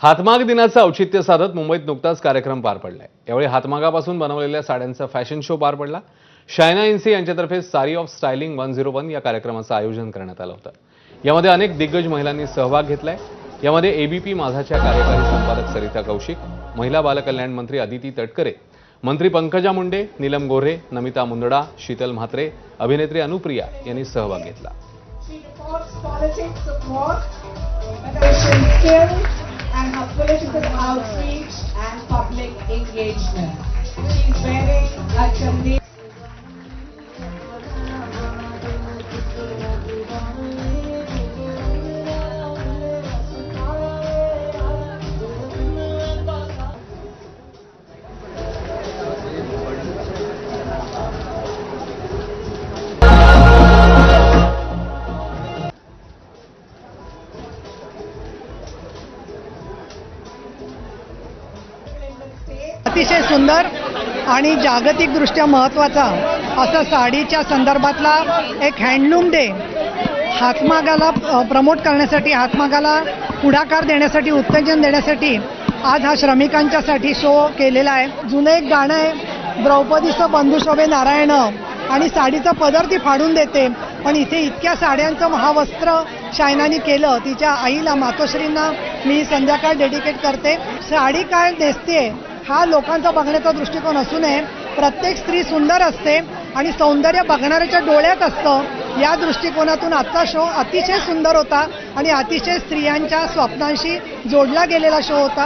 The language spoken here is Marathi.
हातमाग दिनाचं औचित्य साधत मुंबईत नुकताच कार्यक्रम पार पडलाय। यावेळी हातमागापासून बनवलेल्या साड्यांचा फॅशन शो पार पडला। शायना इन्सी यांच्यातर्फे साडी ऑफ स्टायलिंग 101 या कार्यक्रमाचं आयोजन करण्यात आलं होतं। यामध्ये अनेक दिग्गज महिलांनी सहभाग घेतलाय। यामध्ये एबीपी माझाच्या कार्यकारी संपादक सरिता कौशिक, महिला बालकल्याण मंत्री अदिती तटकरे, मंत्री पंकजा मुंडे, नीलम गोऱ्हे, नमिता मुंदडा, शीतल म्हात्रे, अभिनेत्री अनुप्रिया यांनी सहभाग घेतला। And her political outreach and public engagement. She's wearing a chandi. अतिशय सुंदर आणि जागतिकदृष्ट्या महत्त्वाचा असा साडीच्या संदर्भातला एक हँडलूम डे हातमागाला प्रमोट करण्यासाठी, हातमागाला पुढाकार देण्यासाठी, उत्तेजन देण्यासाठी आज हा श्रमिकांच्यासाठी शो केलेला आहे। जुनं एक गाणं आहे, द्रौपदीचं बंधू शोभे नारायण, आणि साडीचा पदर ती फाडून देते, पण इथे इतक्या साड्यांचं महावस्त्र शायनानी केलं। तिच्या आईला, मातोश्रींना मी संध्याकाळ डेडिकेट करते। साडी काय नेसते हा लोकांचा बघण्याचा दृष्टिकोन असू नये, प्रत्येक स्त्री सुंदर असते आणि सौंदर्य बघणाऱ्याच्या डोळ्यात असतं। या दृष्टिकोनातून आजचा शो अतिशय सुंदर होता आणि अतिशय स्त्रियांच्या स्वप्नांशी जोडला गेलेला शो होता।